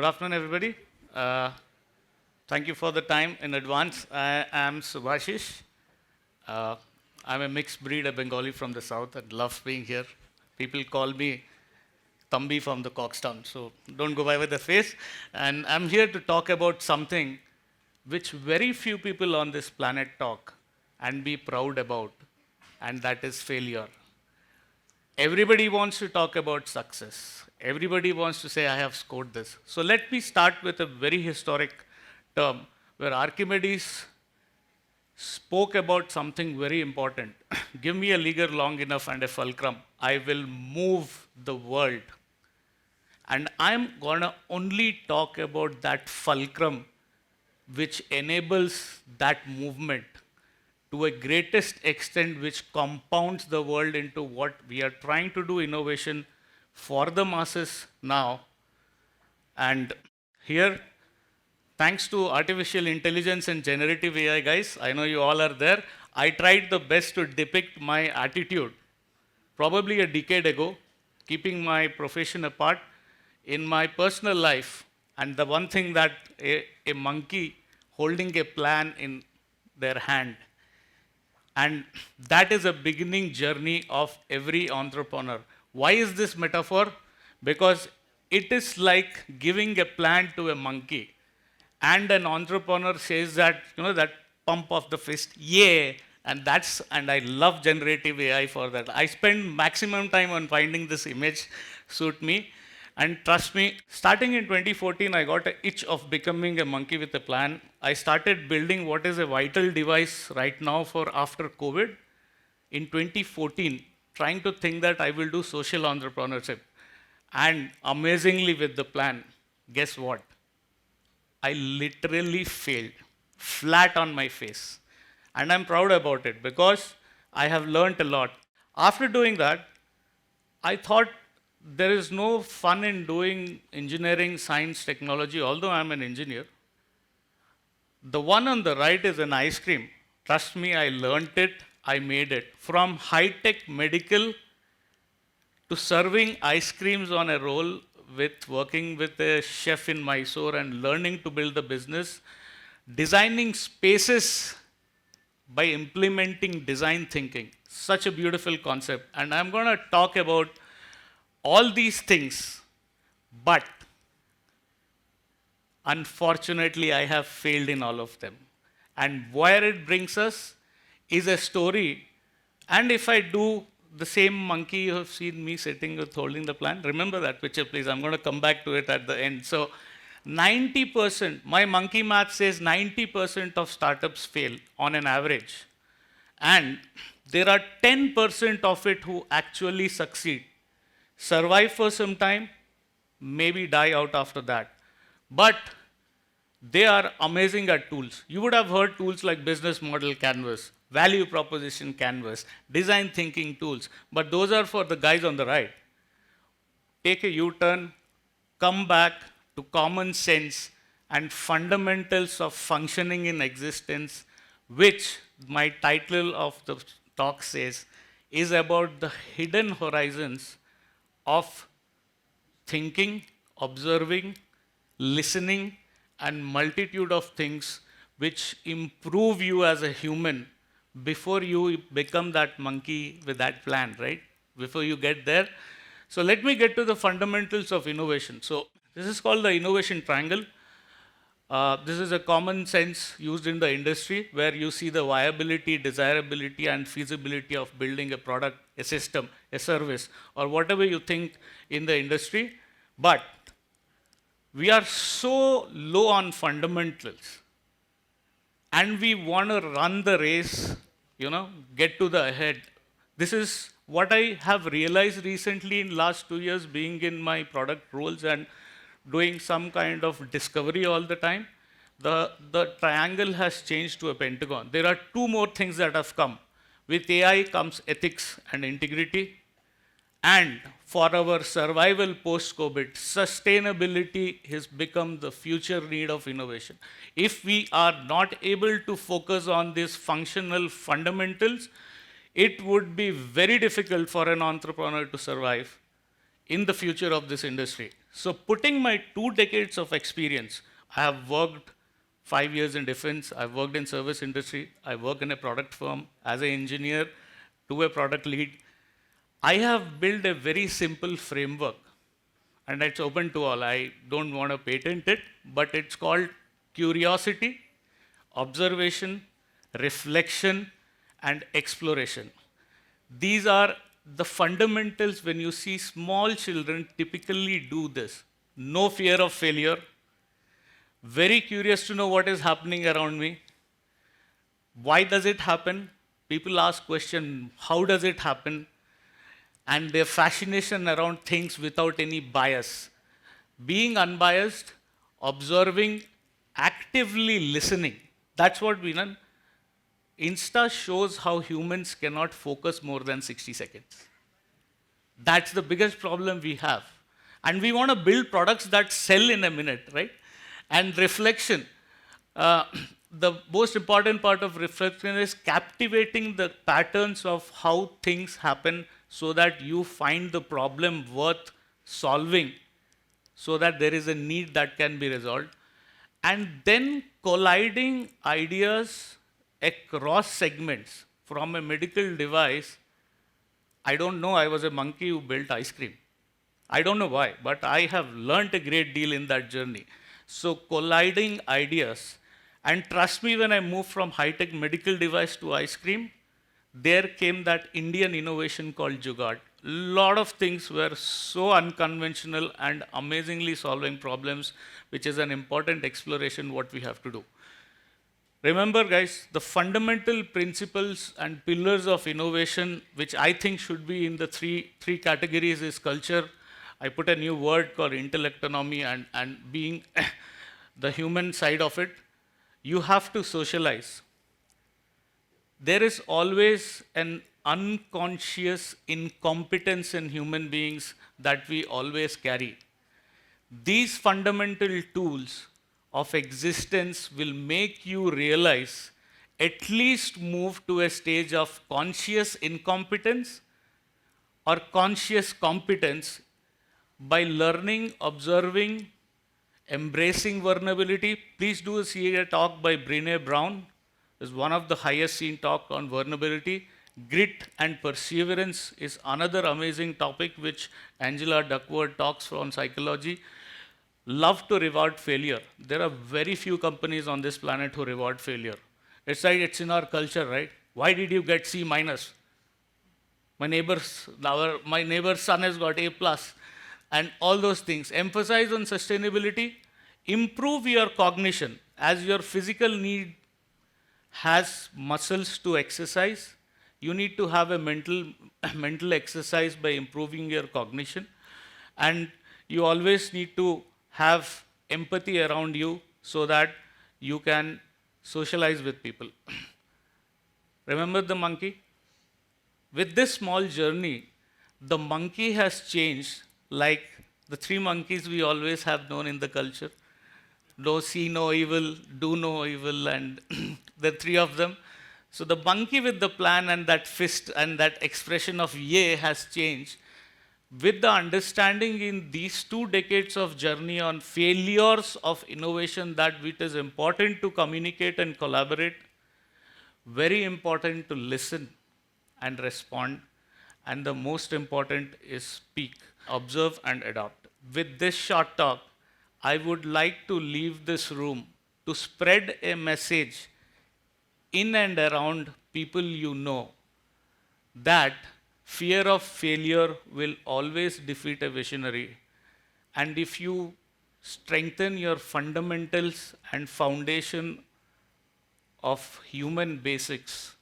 Good afternoon, everybody. Uh, Thank you for the time in advance. I am Subhasis. Uh, I'm a mixed breed, a Bengali from the south, and love being here. People call me Tambi from the Coxtown, so don't go by with the face. And I'm here to talk about something which very few people on this planet talk and be proud about, and that is failure. Everybody wants to talk about success. Everybody wants to say, I have scored this. So let me start with a very historic term where Archimedes spoke about something very important. Give me a lever long enough and a fulcrum. I will move the world. And I'm going to only talk about that fulcrum which enables that movement to a greatest extent, which compounds the world into what we are trying to do innovation for the masses now. And here, thanks to artificial intelligence and generative AI, guys, I know you all are there. I tried the best to depict my attitude, probably a decade ago, keeping my profession apart in my personal life. And the one thing that a monkey holding a plan in their hand. And that is a beginning journey of every entrepreneur. Why is this metaphor? Because it is like giving a plant to a monkey. And an entrepreneur says that, that pump of the fist, yeah. And I love generative AI for that. I spend maximum time on finding this image suit me. And trust me, starting in 2014, I got an itch of becoming a monkey with a plan. I started building what is a vital device right now for after COVID in 2014, trying to think that I will do social entrepreneurship. And amazingly with the plan, guess what? I literally failed, flat on my face. And I'm proud about it because I have learned a lot. After doing that, I thought there is no fun in doing engineering, science, technology, although I'm an engineer. The one on the right is an ice cream. Trust me, I learned it, I made it. From high-tech medical to serving ice creams on a roll, with working with a chef in Mysore and learning to build the business, designing spaces by implementing design thinking. Such a beautiful concept. And I'm going to talk about all these things, but unfortunately, I have failed in all of them. And where it brings us is a story. And if I do the same monkey you have seen me sitting with holding the plant, remember that picture, please. I'm going to come back to it at the end. So 90%, my monkey math says 90% of startups fail on an average. And there are 10% of it who actually succeed. Survive for some time, maybe die out after that. But they are amazing at tools. You would have heard tools like business model canvas, value proposition canvas, design thinking tools, but those are for the guys on the right. Take a U-turn, come back to common sense and fundamentals of functioning in existence, which my title of the talk says is about the hidden horizons of thinking, observing, listening, and multitude of things which improve you as a human before you become that monkey with that plan, right? Before you get there. So let me get to the fundamentals of innovation. So this is called the innovation triangle. This is a common sense used in the industry where you see the viability, desirability, and feasibility of building a product, a system, a service, or whatever you think in the industry. But we are so low on fundamentals and we want to run the race, get to the ahead. This is what I have realized recently in last 2 years being in my product roles and doing some kind of discovery all the time. The triangle has changed to a pentagon. There are two more things that have come. With AI comes ethics and integrity. And for our survival post-COVID, sustainability has become the future need of innovation. If we are not able to focus on these functional fundamentals, it would be very difficult for an entrepreneur to survive in the future of this industry. So putting my 2 decades of experience, I have worked 5 years in defense, I've worked in service industry, I work in a product firm as an engineer to a product lead. I have built a very simple framework and it's open to all. I don't want to patent it, but it's called curiosity, observation, reflection, and exploration. These are the fundamentals when you see small children typically do this. No fear of failure, very curious to know what is happening around me. Why does it happen? People ask question, how does it happen? And their fascination around things without any bias. Being unbiased, observing, actively listening. That's what we learn. Insta shows how humans cannot focus more than 60 seconds. That's the biggest problem we have. And we want to build products that sell in a minute, right? And reflection. Uh, the most important part of reflection is captivating the patterns of how things happen so that you find the problem worth solving so that there is a need that can be resolved. And then colliding ideas across segments from a medical device. I don't know, I was a monkey who built ice cream. I don't know why, but I have learned a great deal in that journey. So colliding ideas, and trust me, when I moved from high-tech medical device to ice cream, there came that Indian innovation called Jugaad. Lot of things were so unconventional and amazingly solving problems, which is an important exploration what we have to do. Remember, guys, the fundamental principles and pillars of innovation, which I think should be in the three categories, is culture. I put a new word called intellectonomy and being the human side of it. You have to socialize. There is always an unconscious incompetence in human beings that we always carry. These fundamental tools of existence will make you realize, at least move to a stage of conscious incompetence or conscious competence by learning, observing, embracing vulnerability. Please do see a talk by Brené Brown. It's one of the highest seen talk on vulnerability. Grit and perseverance is another amazing topic which Angela Duckworth talks on psychology. Love to reward failure. There are very few companies on this planet who reward failure. It's like it's in our culture, right? Why did you get C minus? My neighbor's son has got A plus, and all those things. Emphasize on sustainability. Improve your cognition. As your physical need has muscles to exercise, you need to have a mental exercise by improving your cognition. And you always need to have empathy around you so that you can socialize with people. Remember the monkey? With this small journey, the monkey has changed like the 3 monkeys we always have known in the culture. No, see no evil, do no evil, and the 3 of them. So the monkey with the plan and that fist and that expression of yay has changed. With the understanding in these 2 decades of journey on failures of innovation that it is important to communicate and collaborate, very important to listen and respond, and the most important is speak, observe and adopt. With this short talk, I would like to leave this room to spread a message in and around people you know that fear of failure will always defeat a visionary. And if you strengthen your fundamentals and foundation of human basics,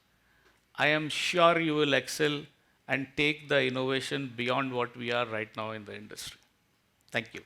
I am sure you will excel and take the innovation beyond what we are right now in the industry. Thank you.